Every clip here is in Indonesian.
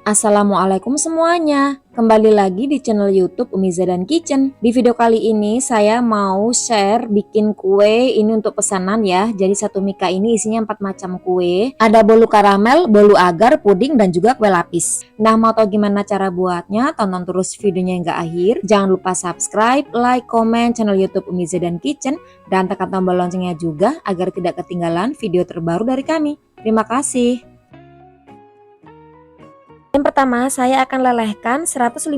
Assalamualaikum semuanya, kembali lagi di channel YouTube Umi Zadan Kitchen. Di video kali ini saya mau share bikin kue ini untuk pesanan ya. Jadi satu mika ini isinya 4 macam kue. Ada bolu karamel, bolu agar, puding dan juga kue lapis. Nah, mau tahu gimana cara buatnya? Tonton terus videonya hingga akhir. Jangan lupa subscribe, like, komen channel YouTube Umi Zadan Kitchen dan tekan tombol loncengnya juga agar tidak ketinggalan video terbaru dari kami. Terima kasih. Yang pertama, saya akan lelehkan 150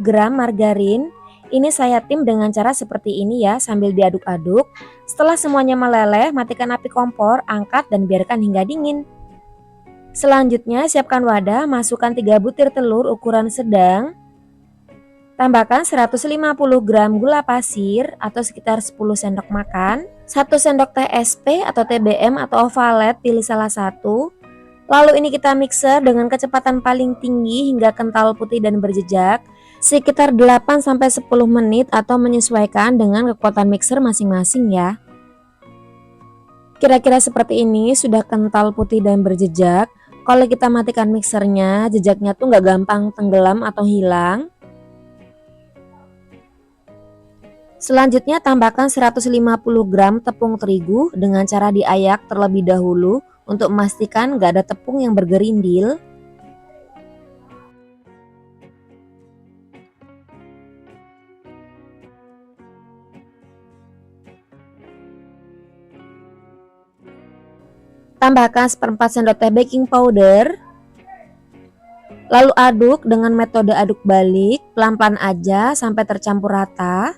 gram margarin. Ini saya tim dengan cara seperti ini ya, sambil diaduk-aduk. Setelah semuanya meleleh, matikan api kompor, angkat dan biarkan hingga dingin. Selanjutnya, siapkan wadah, masukkan 3 butir telur ukuran sedang. Tambahkan 150 gram gula pasir atau sekitar 10 sendok makan, 1 sendok teh SP atau TBM atau ovalet, pilih salah satu. Lalu ini kita mixer dengan kecepatan paling tinggi hingga kental putih dan berjejak sekitar 8-10 menit atau menyesuaikan dengan kekuatan mixer masing-masing ya. Kira-kira seperti ini sudah kental putih dan berjejak. Kalau kita matikan mixernya, jejaknya tuh nggak gampang tenggelam atau hilang. Selanjutnya tambahkan 150 gram tepung terigu dengan cara diayak terlebih dahulu untuk memastikan gak ada tepung yang bergerindil. Tambahkan seperempat sendok teh baking powder. Lalu aduk dengan metode aduk balik, pelan-pelan aja sampai tercampur rata.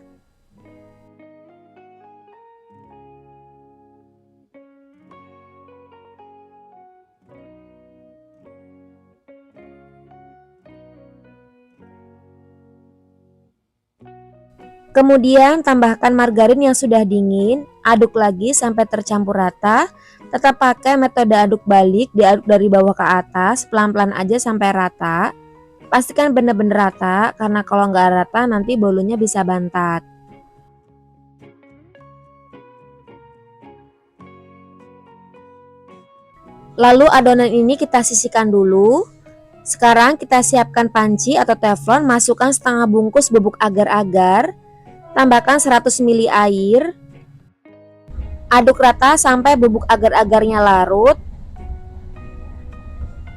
Kemudian tambahkan margarin yang sudah dingin, aduk lagi sampai tercampur rata. Tetap pakai metode aduk balik, diaduk dari bawah ke atas, pelan-pelan aja sampai rata. Pastikan benar-benar rata, karena kalau nggak rata nanti bolunya bisa bantat. Lalu adonan ini kita sisihkan dulu. Sekarang kita siapkan panci atau teflon, masukkan setengah bungkus bubuk agar-agar. Tambahkan 100 ml air. Aduk rata sampai bubuk agar-agarnya larut.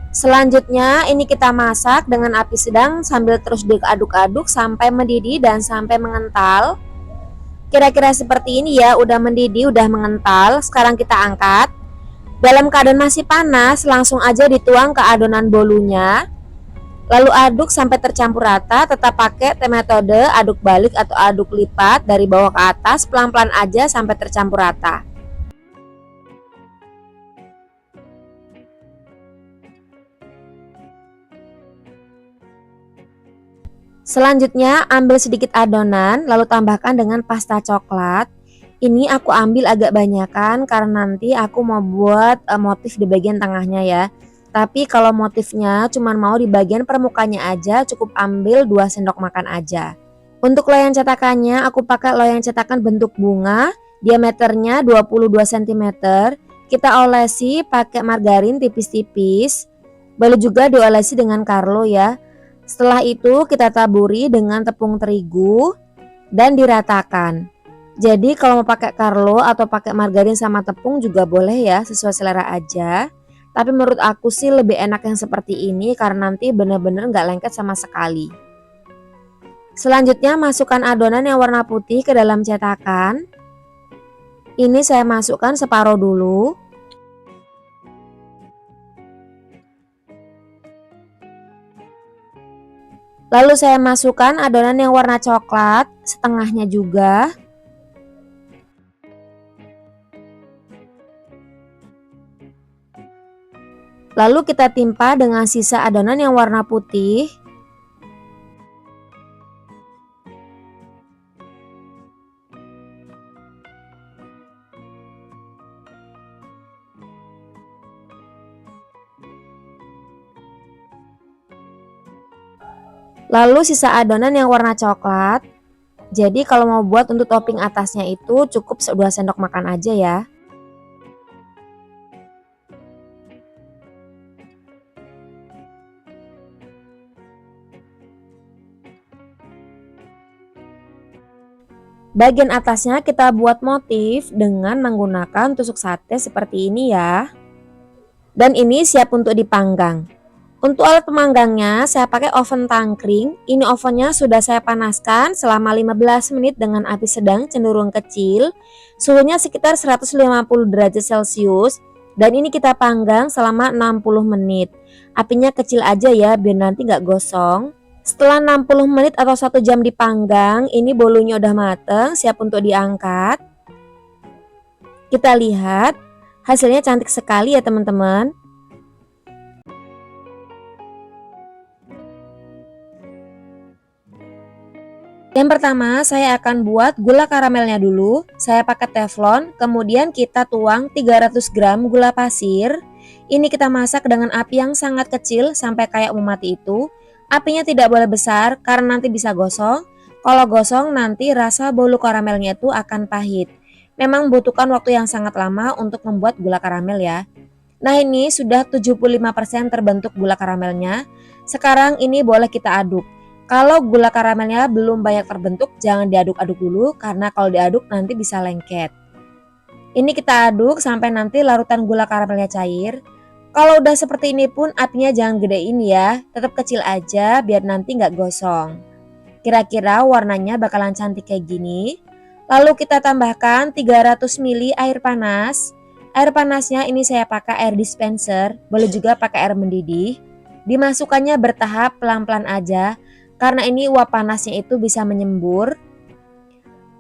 Selanjutnya ini kita masak dengan api sedang sambil terus diaduk-aduk sampai mendidih dan sampai mengental. Kira-kira seperti ini ya, udah mendidih, udah mengental. Sekarang kita angkat. Dalam keadaan masih panas, langsung aja dituang ke adonan bolunya. Lalu aduk sampai tercampur rata, tetap pakai metode aduk balik atau aduk lipat dari bawah ke atas, pelan-pelan aja sampai tercampur rata. Selanjutnya ambil sedikit adonan, lalu tambahkan dengan pasta coklat. Ini aku ambil agak banyakan karena nanti aku mau buat motif di bagian tengahnya ya. Tapi kalau motifnya cuma mau di bagian permukaannya aja, cukup ambil 2 sendok makan aja. Untuk loyang cetakannya aku pakai loyang cetakan bentuk bunga, diameternya 22 cm. Kita olesi pakai margarin tipis-tipis. Boleh juga diolesi dengan Carlo ya. Setelah itu kita taburi dengan tepung terigu dan diratakan. Jadi kalau mau pakai Carlo atau pakai margarin sama tepung juga boleh ya, sesuai selera aja. Tapi menurut aku sih lebih enak yang seperti ini karena nanti bener-bener nggak lengket sama sekali. Selanjutnya masukkan adonan yang warna putih ke dalam cetakan. Ini saya masukkan separuh dulu. Lalu saya masukkan adonan yang warna coklat, setengahnya juga. Lalu kita timpa dengan sisa adonan yang warna putih. Lalu sisa adonan yang warna coklat. Jadi kalau mau buat untuk topping atasnya itu cukup 2 sendok makan aja ya. Bagian atasnya kita buat motif dengan menggunakan tusuk sate seperti ini ya. Dan ini siap untuk dipanggang. Untuk alat pemanggangnya saya pakai oven tangkring. Ini ovennya sudah saya panaskan selama 15 menit dengan api sedang cenderung kecil. Suhunya sekitar 150 derajat Celcius. Dan ini kita panggang selama 60 menit. Apinya kecil aja ya biar nanti nggak gosong. Setelah 60 menit atau 1 jam dipanggang, ini bolunya udah mateng, siap untuk diangkat. Kita lihat, hasilnya cantik sekali ya teman-teman. Yang pertama saya akan buat gula karamelnya dulu. Saya pakai teflon, kemudian kita tuang 300 gram gula pasir. Ini kita masak dengan api yang sangat kecil sampai kayak mau mati itu. Apinya tidak boleh besar karena nanti bisa gosong. Kalau gosong nanti rasa bolu karamelnya itu akan pahit. Memang butuhkan waktu yang sangat lama untuk membuat gula karamel ya. Nah ini sudah 75% terbentuk gula karamelnya. Sekarang ini boleh kita aduk. Kalau gula karamelnya belum banyak terbentuk, jangan diaduk-aduk dulu karena kalau diaduk nanti bisa lengket. Ini kita aduk sampai nanti larutan gula karamelnya cair. Kalau udah seperti ini pun apinya jangan gedein ya, tetap kecil aja biar nanti nggak gosong. Kira-kira warnanya bakalan cantik kayak gini. Lalu kita tambahkan 300 ml air panas. Air panasnya ini saya pakai air dispenser, boleh juga pakai air mendidih. Dimasukkannya bertahap pelan-pelan aja. Karena ini uap panasnya itu bisa menyembur.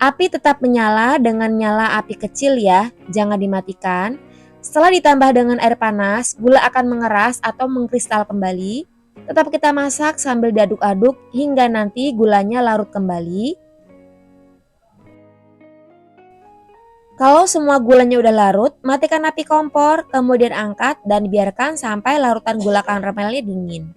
Api tetap menyala dengan nyala api kecil ya, jangan dimatikan. Setelah ditambah dengan air panas, gula akan mengeras atau mengkristal kembali. Tetap kita masak sambil diaduk-aduk hingga nanti gulanya larut kembali. Kalau semua gulanya udah larut, matikan api kompor, kemudian angkat dan biarkan sampai larutan gula karamelnya dingin.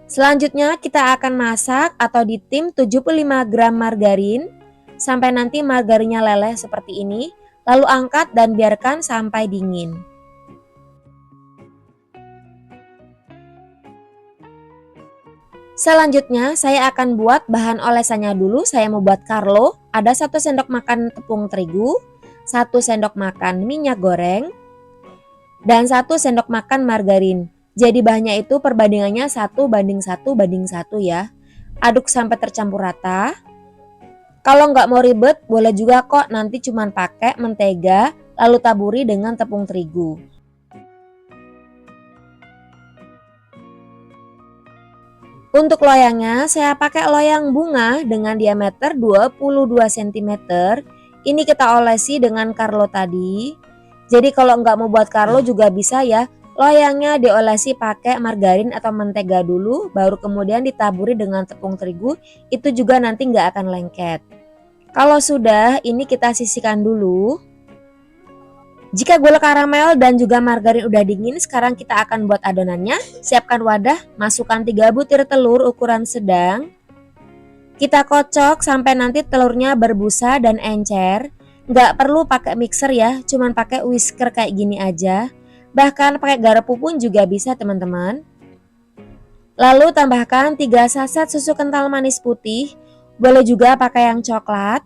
Selanjutnya kita akan masak atau ditim 75 gram margarin sampai nanti margarinnya leleh seperti ini, lalu angkat dan biarkan sampai dingin. Selanjutnya saya akan buat bahan olesannya dulu. Saya mau buat Carlo, ada 1 sendok makan tepung terigu, 1 sendok makan minyak goreng, dan 1 sendok makan margarin. Jadi bahannya itu perbandingannya 1:1:1 ya. Aduk sampai tercampur rata. Kalau nggak mau ribet, boleh juga kok nanti cuman pakai mentega, lalu taburi dengan tepung terigu. Untuk loyangnya, saya pakai loyang bunga dengan diameter 22 cm. Ini kita olesi dengan Carlo tadi. Jadi kalau nggak mau buat Carlo juga bisa ya. Loyangnya diolesi pakai margarin atau mentega dulu, baru kemudian ditaburi dengan tepung terigu, itu juga nanti nggak akan lengket. Kalau sudah, ini kita sisihkan dulu. Jika gula karamel dan juga margarin udah dingin, sekarang kita akan buat adonannya. Siapkan wadah, masukkan 3 butir telur ukuran sedang. Kita kocok sampai nanti telurnya berbusa dan encer. Nggak perlu pakai mixer ya, cuman pakai whisker kayak gini aja. Bahkan pakai garpu pun juga bisa teman-teman. Lalu tambahkan 3 saset susu kental manis putih. Boleh juga pakai yang coklat.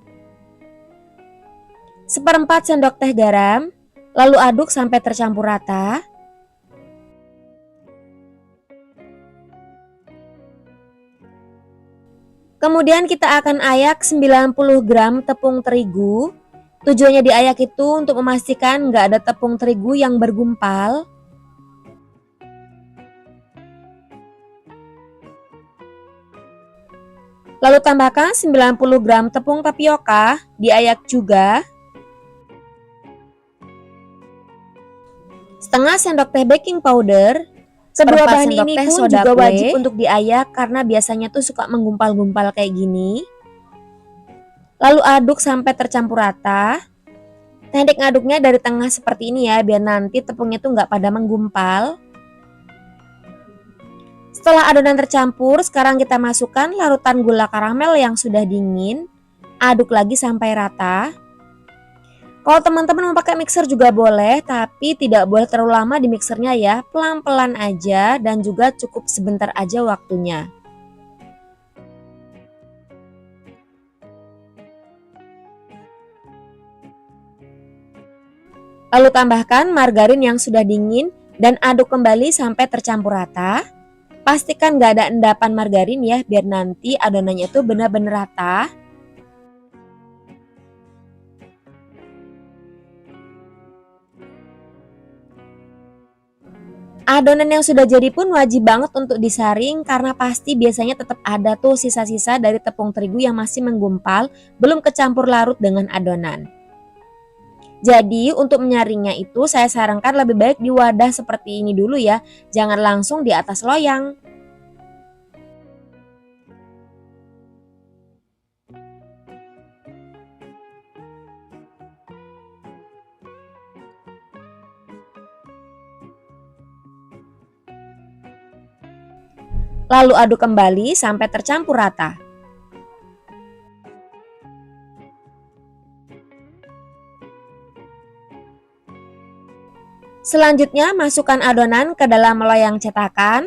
1/4 sendok teh garam. Lalu aduk sampai tercampur rata. Kemudian kita akan ayak 90 gram tepung terigu. Tujuannya diayak itu untuk memastikan nggak ada tepung terigu yang bergumpal. Lalu tambahkan 90 gram tepung tapioka, diayak juga. Setengah sendok teh baking powder. Kedua bahan ini pun juga wajib untuk diayak karena biasanya tuh suka menggumpal-gumpal kayak gini. Lalu aduk sampai tercampur rata. Teknik ngaduknya dari tengah seperti ini ya, biar nanti tepungnya tuh nggak pada menggumpal. Setelah adonan tercampur, sekarang kita masukkan larutan gula karamel yang sudah dingin. Aduk lagi sampai rata. Kalau teman-teman mau pakai mixer juga boleh, tapi tidak boleh terlalu lama di mixernya ya. Pelan-pelan aja dan juga cukup sebentar aja waktunya. Lalu tambahkan margarin yang sudah dingin dan aduk kembali sampai tercampur rata. Pastikan gak ada endapan margarin ya, biar nanti adonannya itu benar-benar rata. Adonan yang sudah jadi pun wajib banget untuk disaring karena pasti biasanya tetap ada tuh sisa-sisa dari tepung terigu yang masih menggumpal, belum kecampur larut dengan adonan. Jadi untuk menyaringnya itu saya sarankan lebih baik di wadah seperti ini dulu ya, jangan langsung di atas loyang. Lalu aduk kembali sampai tercampur rata. Selanjutnya masukkan adonan ke dalam loyang cetakan.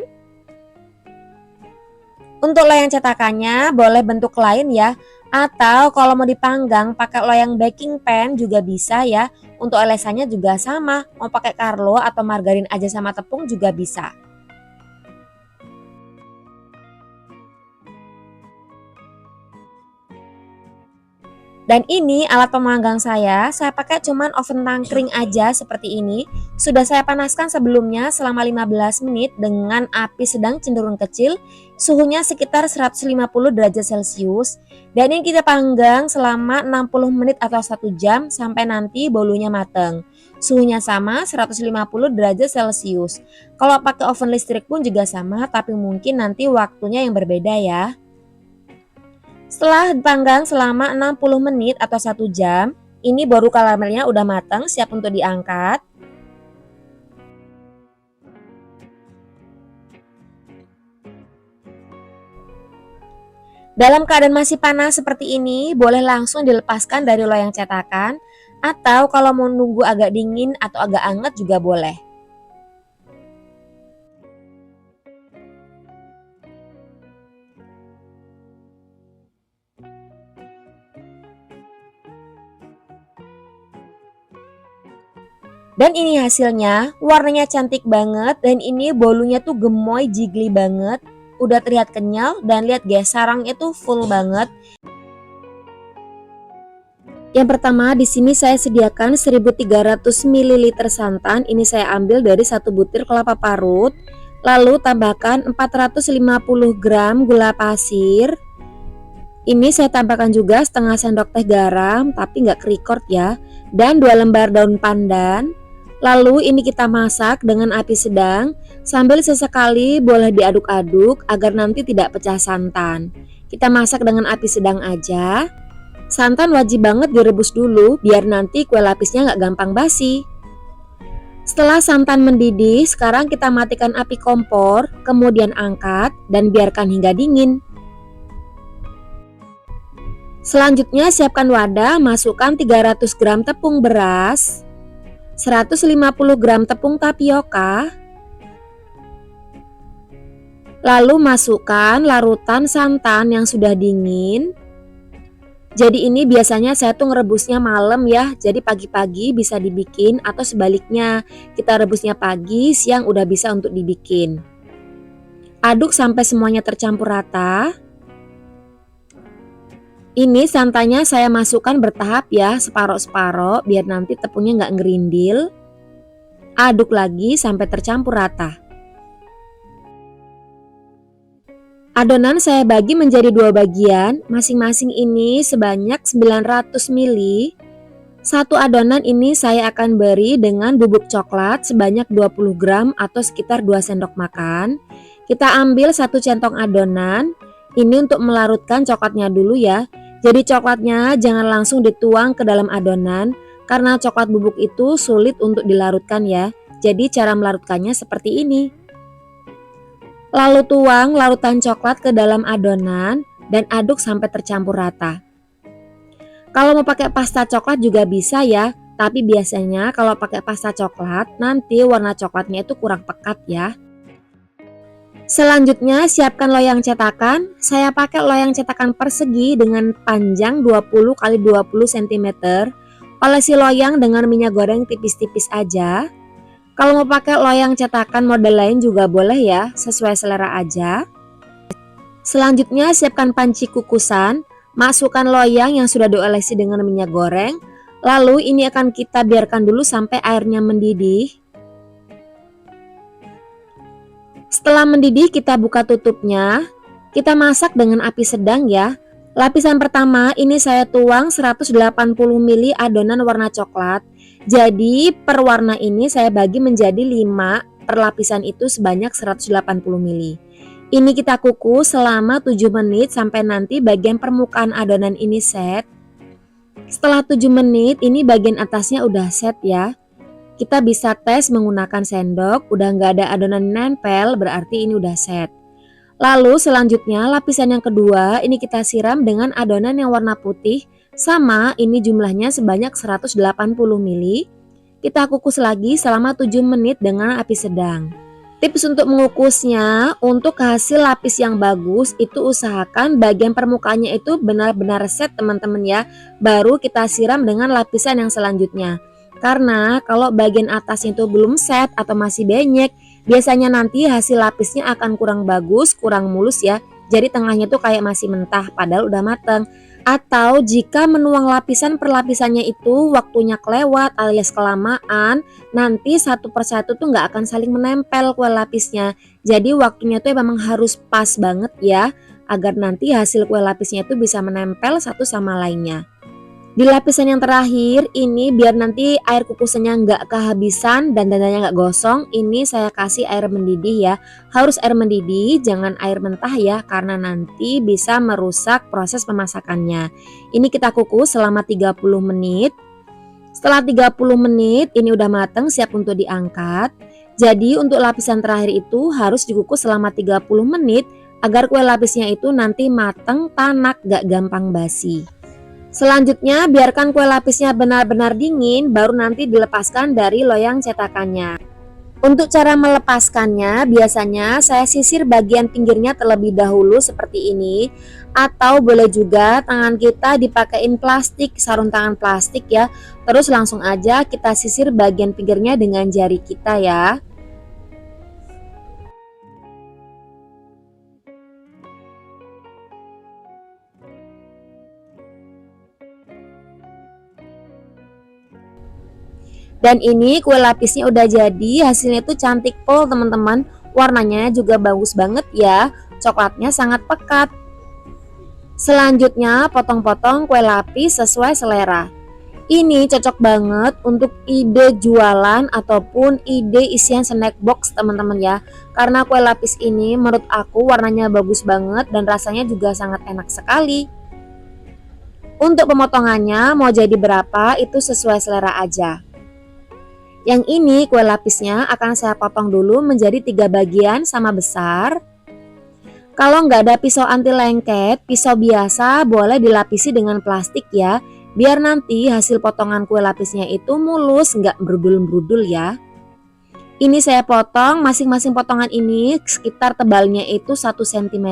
Untuk loyang cetakannya boleh bentuk lain ya, atau kalau mau dipanggang pakai loyang baking pan juga bisa ya. Untuk olesannya juga sama, mau pakai Karlo atau margarin aja sama tepung juga bisa. Dan ini alat pemanggang saya pakai cuman oven tangkring aja seperti ini. Sudah saya panaskan sebelumnya selama 15 menit dengan api sedang cenderung kecil, suhunya sekitar 150 derajat Celcius. Dan ini kita panggang selama 60 menit atau 1 jam sampai nanti bolunya mateng. Suhunya sama 150 derajat Celcius. Kalau pakai oven listrik pun juga sama, tapi mungkin nanti waktunya yang berbeda ya. Setelah dipanggang selama 60 menit atau 1 jam, ini baru karamelnya udah matang, siap untuk diangkat. Dalam keadaan masih panas seperti ini, boleh langsung dilepaskan dari loyang cetakan, atau kalau mau nunggu agak dingin atau agak anget juga boleh. Dan ini hasilnya, warnanya cantik banget dan ini bolunya tuh gemoy jiggly banget. Udah terlihat kenyal dan lihat guys, sarangnya tuh full banget. Yang pertama di sini saya sediakan 1300 ml santan, ini saya ambil dari 1 butir kelapa parut. Lalu tambahkan 450 gram gula pasir. Ini saya tambahkan juga setengah sendok teh garam, tapi nggak record ya. Dan 2 lembar daun pandan. Lalu ini kita masak dengan api sedang, sambil sesekali boleh diaduk-aduk agar nanti tidak pecah santan. Kita masak dengan api sedang aja. Santan wajib banget direbus dulu biar nanti kue lapisnya nggak gampang basi. Setelah santan mendidih, sekarang kita matikan api kompor, kemudian angkat dan biarkan hingga dingin. Selanjutnya siapkan wadah, masukkan 300 gram tepung beras, 150 gram tepung tapioka, lalu masukkan larutan santan yang sudah dingin. Jadi ini biasanya saya tuh ngerebusnya malam ya, jadi pagi-pagi bisa dibikin atau sebaliknya, kita rebusnya pagi, siang udah bisa untuk dibikin. Aduk sampai semuanya tercampur rata. Ini santannya saya masukkan bertahap ya, separoh-separoh biar nanti tepungnya nggak ngerindil. Aduk lagi sampai tercampur rata. Adonan saya bagi menjadi 2 bagian, masing-masing ini sebanyak 900 ml. Satu adonan ini saya akan beri dengan bubuk coklat sebanyak 20 gram atau sekitar 2 sendok makan. Kita ambil 1 centong adonan, ini untuk melarutkan coklatnya dulu ya. Jadi coklatnya jangan langsung dituang ke dalam adonan karena coklat bubuk itu sulit untuk dilarutkan ya. Jadi cara melarutkannya seperti ini. Lalu tuang larutan coklat ke dalam adonan dan aduk sampai tercampur rata. Kalau mau pakai pasta coklat juga bisa ya, tapi biasanya kalau pakai pasta coklat nanti warna coklatnya itu kurang pekat ya. Selanjutnya siapkan loyang cetakan. Saya pakai loyang cetakan persegi dengan panjang 20 x 20 cm. Olesi loyang dengan minyak goreng tipis-tipis aja. Kalau mau pakai loyang cetakan model lain juga boleh ya, sesuai selera aja. Selanjutnya siapkan panci kukusan, masukkan loyang yang sudah diolesi dengan minyak goreng. Lalu ini akan kita biarkan dulu sampai airnya mendidih. Setelah mendidih kita buka tutupnya. Kita masak dengan api sedang ya. Lapisan pertama ini saya tuang 180 ml adonan warna coklat. Jadi per warna ini saya bagi menjadi 5 per lapisan itu sebanyak 180 ml. Ini kita kukus selama 7 menit sampai nanti bagian permukaan adonan ini set. Setelah 7 menit ini bagian atasnya udah set ya. Kita bisa tes menggunakan sendok, udah nggak ada adonan nempel berarti ini udah set. Lalu selanjutnya lapisan yang kedua ini kita siram dengan adonan yang warna putih. Sama ini jumlahnya sebanyak 180 ml. Kita kukus lagi selama 7 menit dengan api sedang. Tips untuk mengukusnya, untuk hasil lapis yang bagus itu usahakan bagian permukaannya itu benar-benar set teman-teman ya. Baru kita siram dengan lapisan yang selanjutnya. Karena kalau bagian atasnya itu belum set atau masih benyek, biasanya nanti hasil lapisnya akan kurang bagus, kurang mulus ya. Jadi tengahnya tuh kayak masih mentah padahal udah mateng. Atau jika menuang lapisan per lapisannya itu waktunya kelewat alias kelamaan, nanti satu persatu tuh nggak akan saling menempel kue lapisnya. Jadi waktunya tuh memang harus pas banget ya, agar nanti hasil kue lapisnya itu bisa menempel satu sama lainnya. Di lapisan yang terakhir ini biar nanti air kukusannya nggak kehabisan dan dandanya nggak gosong, ini saya kasih air mendidih ya. Harus air mendidih, jangan air mentah ya, karena nanti bisa merusak proses pemasakannya. Ini kita kukus selama 30 menit. Setelah 30 menit ini udah mateng, siap untuk diangkat. Jadi untuk lapisan terakhir itu harus dikukus selama 30 menit agar kue lapisnya itu nanti mateng, tanak, gak gampang basi. Selanjutnya biarkan kue lapisnya benar-benar dingin baru nanti dilepaskan dari loyang cetakannya. Untuk cara melepaskannya biasanya saya sisir bagian pinggirnya terlebih dahulu seperti ini. Atau boleh juga tangan kita dipakein plastik, sarung tangan plastik ya. Terus langsung aja kita sisir bagian pinggirnya dengan jari kita ya. Dan ini kue lapisnya udah jadi, hasilnya tuh cantik pol teman-teman. Warnanya juga bagus banget ya, coklatnya sangat pekat. Selanjutnya potong-potong kue lapis sesuai selera. Ini cocok banget untuk ide jualan ataupun ide isian snack box teman-teman ya. Karena kue lapis ini menurut aku warnanya bagus banget dan rasanya juga sangat enak sekali. Untuk pemotongannya mau jadi berapa itu sesuai selera aja. Yang ini kue lapisnya akan saya potong dulu menjadi 3 bagian sama besar. Kalau nggak ada pisau anti lengket, pisau biasa boleh dilapisi dengan plastik ya. Biar nanti hasil potongan kue lapisnya itu mulus, nggak berudul-berudul ya. Ini saya potong, masing-masing potongan ini sekitar tebalnya itu 1 cm.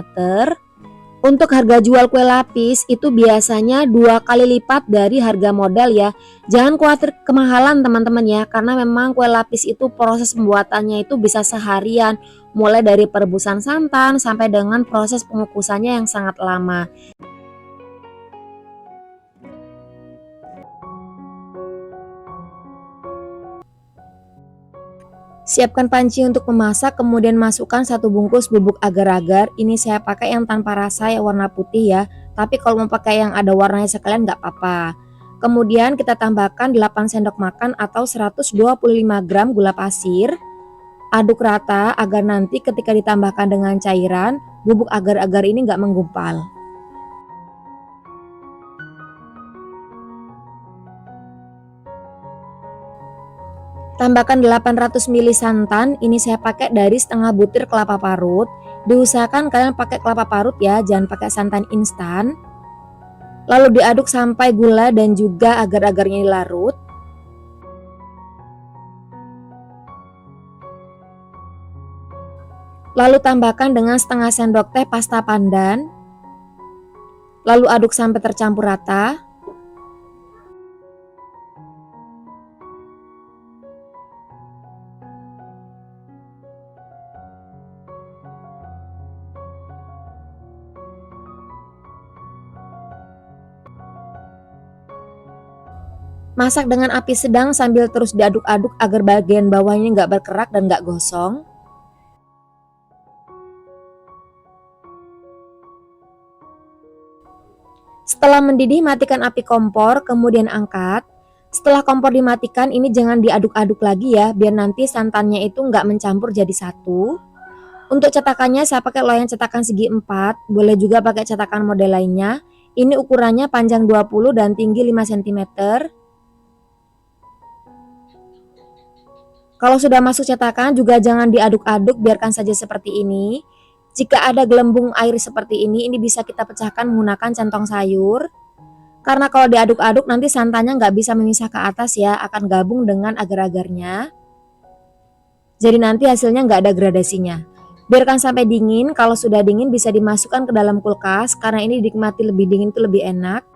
Untuk harga jual kue lapis itu biasanya 2 kali lipat dari harga modal ya. Jangan khawatir kemahalan teman-teman ya, karena memang kue lapis itu proses pembuatannya itu bisa seharian. Mulai dari perebusan santan sampai dengan proses pengukusannya yang sangat lama. Siapkan panci untuk memasak, kemudian masukkan 1 bungkus bubuk agar-agar. Ini saya pakai yang tanpa rasa yang warna putih ya. Tapi kalau mau pakai yang ada warnanya sekalian nggak apa-apa. Kemudian kita tambahkan 8 sendok makan atau 125 gram gula pasir. Aduk rata agar nanti ketika ditambahkan dengan cairan, bubuk agar-agar ini nggak menggumpal. Tambahkan 800 ml santan, ini saya pakai dari setengah butir kelapa parut. Diusahakan kalian pakai kelapa parut ya, jangan pakai santan instan. Lalu diaduk sampai gula dan juga agar-agarnya larut. Lalu tambahkan dengan setengah sendok teh pasta pandan. Lalu aduk sampai tercampur rata. Masak dengan api sedang sambil terus diaduk-aduk agar bagian bawahnya nggak berkerak dan nggak gosong. Setelah mendidih, matikan api kompor, kemudian angkat. Setelah kompor dimatikan, ini jangan diaduk-aduk lagi ya, biar nanti santannya itu nggak mencampur jadi satu. Untuk cetakannya saya pakai loyang cetakan segi 4, boleh juga pakai cetakan model lainnya. Ini ukurannya panjang 20 dan tinggi 5 cm. Kalau sudah masuk cetakan juga jangan diaduk-aduk, biarkan saja seperti ini. Jika ada gelembung air seperti ini bisa kita pecahkan menggunakan centong sayur. Karena kalau diaduk-aduk nanti santannya nggak bisa memisah ke atas ya, akan gabung dengan agar-agarnya. Jadi nanti hasilnya nggak ada gradasinya. Biarkan sampai dingin, kalau sudah dingin bisa dimasukkan ke dalam kulkas, karena ini dinikmati lebih dingin itu lebih enak.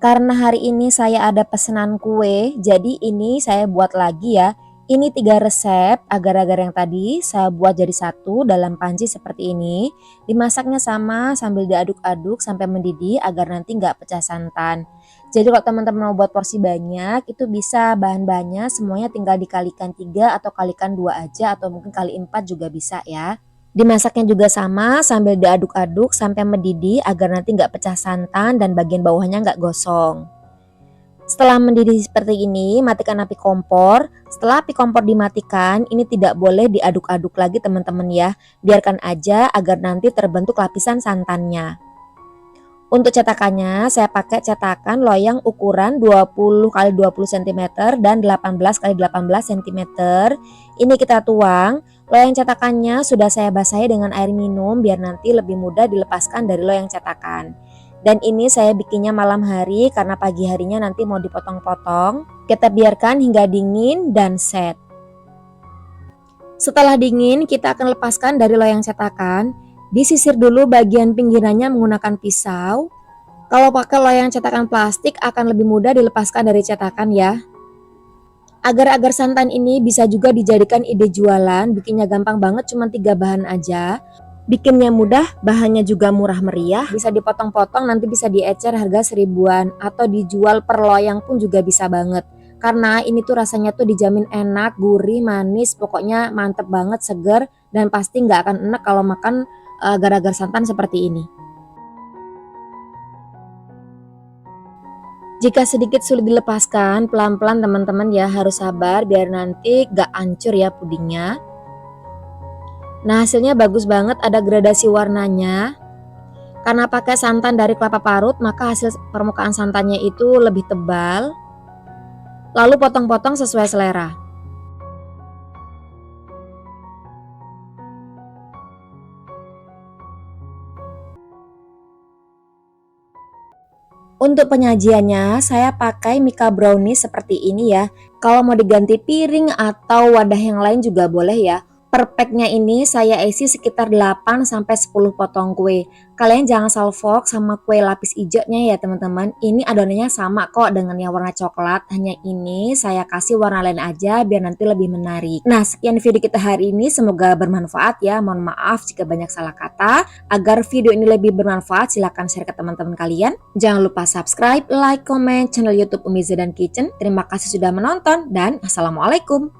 Karena hari ini saya ada pesanan kue, jadi ini saya buat lagi ya. Ini 3 resep agar-agar yang tadi saya buat jadi satu dalam panci seperti ini. Dimasaknya sama sambil diaduk-aduk sampai mendidih agar nanti nggak pecah santan. Jadi kalau teman-teman mau buat porsi banyak itu bisa bahan-bahannya semuanya tinggal dikalikan 3 atau kalikan 2 aja atau mungkin kali 4 juga bisa ya. Dimasaknya juga sama sambil diaduk-aduk sampai mendidih agar nanti nggak pecah santan dan bagian bawahnya nggak gosong. Setelah mendidih seperti ini, matikan api kompor. Setelah api kompor dimatikan, ini tidak boleh diaduk-aduk lagi teman-teman ya. Biarkan aja agar nanti terbentuk lapisan santannya. Untuk cetakannya, saya pakai cetakan loyang ukuran 20 x 20 cm dan 18 x 18 cm. Ini kita tuang. Loyang cetakannya sudah saya basahi dengan air minum biar nanti lebih mudah dilepaskan dari loyang cetakan. Dan ini saya bikinnya malam hari karena pagi harinya nanti mau dipotong-potong. Kita biarkan hingga dingin dan set. Setelah dingin, kita akan lepaskan dari loyang cetakan. Disisir dulu bagian pinggirannya menggunakan pisau. Kalau pakai loyang cetakan plastik akan lebih mudah dilepaskan dari cetakan ya. Agar-agar santan ini bisa juga dijadikan ide jualan, bikinnya gampang banget, cuma 3 bahan aja. Bikinnya mudah, bahannya juga murah meriah, bisa dipotong-potong nanti bisa diecer harga 1000-an atau dijual per loyang pun juga bisa banget. Karena ini tuh rasanya tuh dijamin enak, gurih, manis, pokoknya mantep banget, seger dan pasti nggak akan enak kalau makan agar-agar santan seperti ini. Jika sedikit sulit dilepaskan, pelan-pelan teman-teman ya, harus sabar biar nanti gak hancur ya pudingnya. Nah hasilnya bagus banget, ada gradasi warnanya. Karena pakai santan dari kelapa parut maka hasil permukaan santannya itu lebih tebal. Lalu potong-potong sesuai selera. Untuk penyajiannya saya pakai Mika brownies seperti ini ya. Kalau mau diganti piring atau wadah yang lain juga boleh ya. Per packnya ini saya isi sekitar 8-10 potong kue. Kalian jangan salfok sama kue lapis hijaunya ya teman-teman. Ini adonannya sama kok dengan yang warna coklat. Hanya ini saya kasih warna lain aja biar nanti lebih menarik. Nah sekian video kita hari ini. Semoga bermanfaat ya. Mohon maaf jika banyak salah kata. Agar video ini lebih bermanfaat silahkan share ke teman-teman kalian. Jangan lupa subscribe, like, komen channel YouTube Umi Zedan Kitchen. Terima kasih sudah menonton dan assalamualaikum.